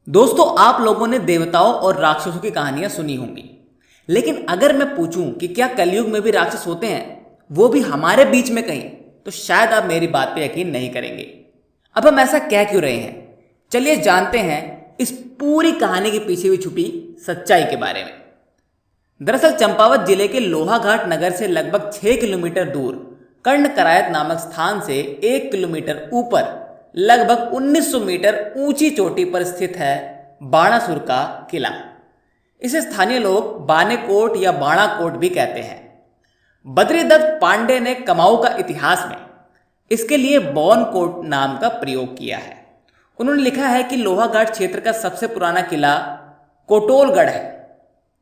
दोस्तों, आप लोगों ने देवताओं और राक्षसों की कहानियां सुनी होंगी, लेकिन अगर मैं पूछूं कि क्या कलयुग में भी राक्षस होते हैं, वो भी हमारे बीच में कहीं, तो शायद आप मेरी बात पे यकीन नहीं करेंगे। अब हम ऐसा कह क्यों रहे हैं, चलिए जानते हैं इस पूरी कहानी के पीछे भी छुपी सच्चाई के बारे में। दरअसल चंपावत जिले के लोहाघाट नगर से लगभग 6 किलोमीटर दूर कर्ण करायत नामक स्थान से 1 किलोमीटर ऊपर लगभग 1900 मीटर ऊंची चोटी पर स्थित है बाणासुर का किला। इसे स्थानीय लोग बानेकोट या बाणाकोट भी कहते हैं। बद्रीदत्त पांडे ने कमाऊ का इतिहास में इसके लिए बौनकोट नाम का प्रयोग किया है। उन्होंने लिखा है कि लोहाघाट क्षेत्र का सबसे पुराना किला कोटोलगढ़ है,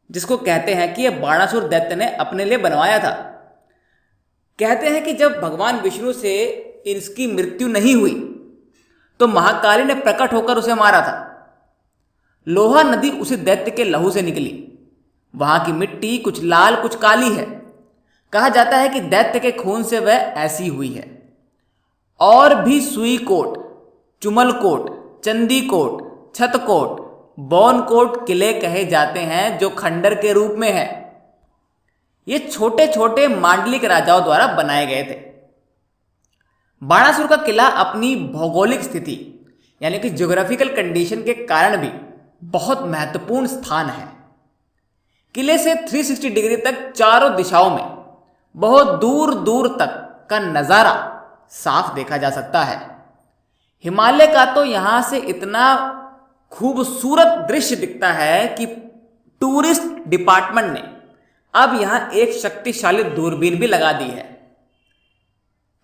जिसको कहते हैं कि यह बाणासुर दैत्य ने अपने लिए बनवाया था। कहते हैं कि जब भगवान विष्णु से इसकी मृत्यु नहीं हुई तो महाकाली ने प्रकट होकर उसे मारा था। लोहा नदी उसी दैत्य के लहू से निकली। वहां की मिट्टी कुछ लाल कुछ काली है। कहा जाता है कि दैत्य के खून से वह ऐसी हुई है। और भी सुईकोट, चुमलकोट, चंदीकोट, छतकोट, बौनकोट किले कहे जाते हैं, जो खंडर के रूप में है। ये छोटे छोटे मांडलिक राजाओं द्वारा बनाए गए थे। बाणासुर का किला अपनी भौगोलिक स्थिति यानी कि ज्योग्राफिकल कंडीशन के कारण भी बहुत महत्वपूर्ण स्थान है। किले से 360 डिग्री तक चारों दिशाओं में बहुत दूर दूर तक का नज़ारा साफ देखा जा सकता है। हिमालय का तो यहां से इतना खूबसूरत दृश्य दिखता है कि टूरिस्ट डिपार्टमेंट ने अब यहां एक शक्तिशाली दूरबीन भी लगा दी है।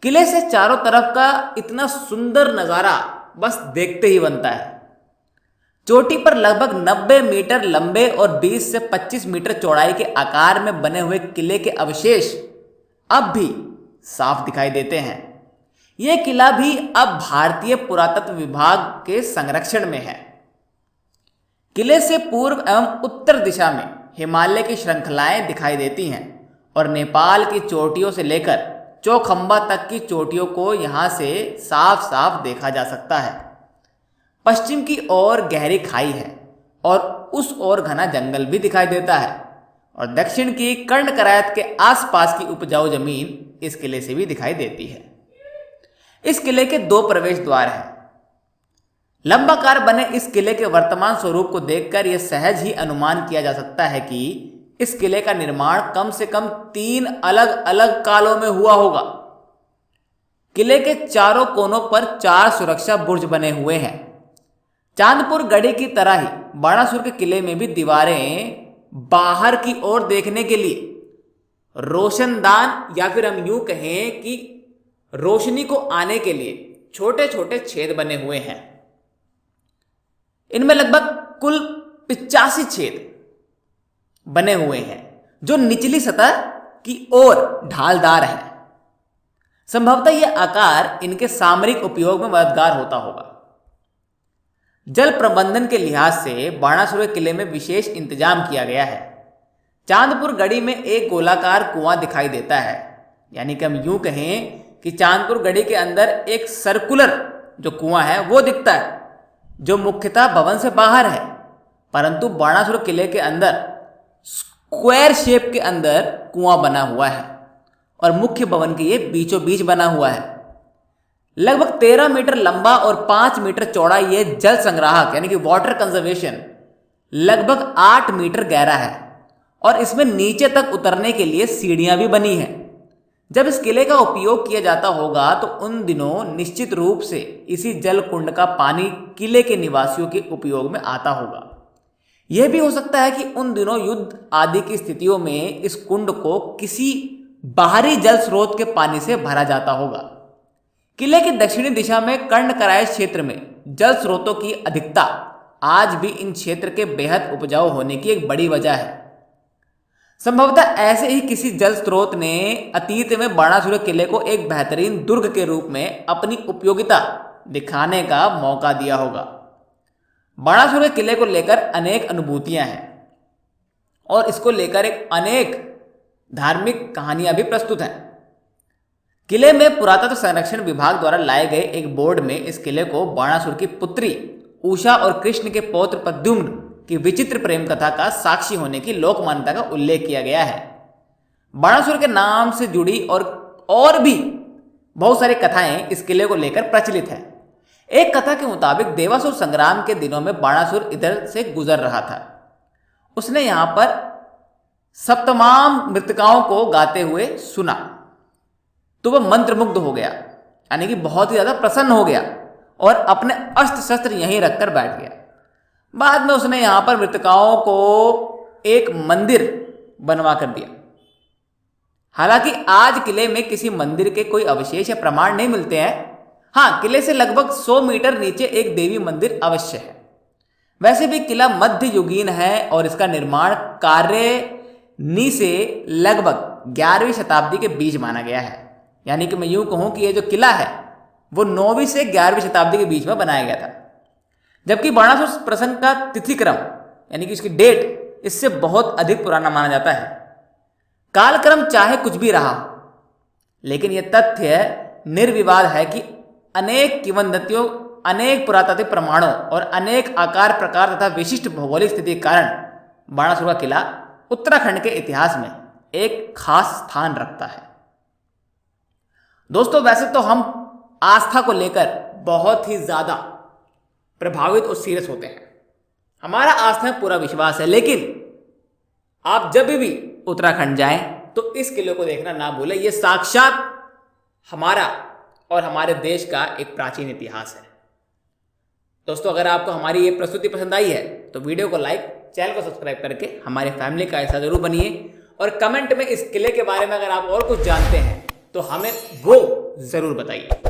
किले से चारों तरफ का इतना सुंदर नज़ारा बस देखते ही बनता है। चोटी पर लगभग 90 मीटर लंबे और 20 से 25 मीटर चौड़ाई के आकार में बने हुए किले के अवशेष अब भी साफ दिखाई देते हैं। यह किला भी अब भारतीय पुरातत्व विभाग के संरक्षण में है। किले से पूर्व एवं उत्तर दिशा में हिमालय की श्रृंखलाएं दिखाई देती हैं और नेपाल की चोटियों से लेकर चौखंबा तक की चोटियों को यहां से साफ साफ देखा जा सकता है। पश्चिम की ओर गहरी खाई है और उस ओर घना जंगल भी दिखाई देता है, और दक्षिण की कर्ण करायत के आसपास की उपजाऊ जमीन इस किले से भी दिखाई देती है। इस किले के 2 प्रवेश द्वार हैं। लंबाकार बने इस किले के वर्तमान स्वरूप को देखकर यह सहज ही अनुमान किया जा सकता है कि इस किले का निर्माण कम से कम 3 अलग अलग कालों में हुआ होगा। किले के चारों कोनों पर 4 सुरक्षा बुर्ज बने हुए हैं। चांदपुर गढ़ी की तरह ही बाणासुर के किले में भी दीवारें बाहर की ओर देखने के लिए रोशनदान या फिर हम यूं कहें कि रोशनी को आने के लिए छोटे छोटे छेद बने हुए हैं। इनमें लगभग कुल 85 छेद बने हुए हैं, जो निचली सतह की ओर ढालदार है। संभवतः यह आकार इनके सामरिक उपयोग में मददगार होता होगा। जल प्रबंधन के लिहाज से बाणासुर किले में विशेष इंतजाम किया गया है। चांदपुर गढ़ी में एक गोलाकार कुआं दिखाई देता है, यानी कि हम यूं कहें कि चांदपुर गढ़ी के अंदर एक सर्कुलर जो कुआं है वो दिखता है, जो मुख्यतः भवन से बाहर है, परंतु बाणासुर किले के अंदर स्क्वायर शेप के अंदर कुआं बना हुआ है और मुख्य भवन के ये बीचों बीच बना हुआ है। लगभग 13 मीटर लंबा और 5 मीटर चौड़ा ये जल संग्राहक यानी कि वाटर कंजर्वेशन लगभग 8 मीटर गहरा है, और इसमें नीचे तक उतरने के लिए सीढ़ियां भी बनी हैं। जब इस किले का उपयोग किया जाता होगा तो उन दिनों निश्चित रूप से इसी जल कुंड का पानी किले के निवासियों के उपयोग में आता होगा। यह भी हो सकता है कि उन दिनों युद्ध आदि की स्थितियों में इस कुंड को किसी बाहरी जल स्रोत के पानी से भरा जाता होगा। किले की दक्षिणी दिशा में कर्ण करायत क्षेत्र में जल स्रोतों की अधिकता आज भी इन क्षेत्र के बेहद उपजाऊ होने की एक बड़ी वजह है। संभवतः ऐसे ही किसी जल स्रोत ने अतीत में बाणासुर किले को एक बेहतरीन दुर्ग के रूप में अपनी उपयोगिता दिखाने का मौका दिया होगा। बाणासुर किले को लेकर अनेक अनुभूतियां हैं और इसको लेकर अनेक धार्मिक कहानियां भी प्रस्तुत हैं। किले में पुरातत्व संरक्षण विभाग द्वारा लाए गए एक बोर्ड में इस किले को बाणासुर की पुत्री उषा और कृष्ण के पौत्र प्रद्युम्न की विचित्र प्रेम कथा का साक्षी होने की लोक मान्यता का उल्लेख किया गया है। बाणासुर के नाम से जुड़ी और भी बहुत सारी कथाएं इस किले को लेकर प्रचलित है। एक कथा के मुताबिक देवासुर संग्राम के दिनों में बाणासुर इधर से गुजर रहा था। उसने यहां पर सप्तमाम मृतकाओं को गाते हुए सुना तो वह मंत्रमुग्ध हो गया, यानी कि बहुत ही ज्यादा प्रसन्न हो गया और अपने अस्त्र शस्त्र यहीं रखकर बैठ गया। बाद में उसने यहां पर मृतकाओं को एक मंदिर बनवा कर दिया। हालांकि आज किले में किसी मंदिर के कोई अवशेष या प्रमाण नहीं मिलते हैं। हाँ, किले से लगभग 100 मीटर नीचे एक देवी मंदिर अवश्य है। वैसे भी किला मध्य युगीन है और इसका निर्माण कार्य नी से लगभग 11वीं शताब्दी के बीच माना गया है। यानी कि मैं यूं कहूं कि ये जो किला है वो 9वीं से 11वीं शताब्दी के बीच में बनाया गया था। जबकि बाणासुर प्रसंग का तिथिक्रम यानी कि इसकी डेट इससे बहुत अधिक पुराना माना जाता है। कालक्रम चाहे कुछ भी रहा, लेकिन यह तथ्य निर्विवाद है कि अनेक किंवदंतियों, अनेक पुरातात्विक प्रमाणों और अनेक आकार प्रकार तथा विशिष्ट भौगोलिक स्थिति के कारण बाणासुर का किला उत्तराखंड के इतिहास में एक खास स्थान रखता है। दोस्तों, वैसे तो हम आस्था को लेकर बहुत ही ज्यादा प्रभावित और सीरियस होते हैं। हमारा आस्था में पूरा विश्वास है, लेकिन आप जब भी उत्तराखंड जाएं तो इस किले को देखना ना भूलें। यह साक्षात हमारा और हमारे देश का एक प्राचीन इतिहास है। दोस्तों, अगर आपको हमारी ये प्रस्तुति पसंद आई है तो वीडियो को लाइक, चैनल को सब्सक्राइब करके हमारे फैमिली का हिस्सा जरूर बनिए और कमेंट में इस किले के बारे में अगर आप और कुछ जानते हैं तो हमें वो जरूर बताइए।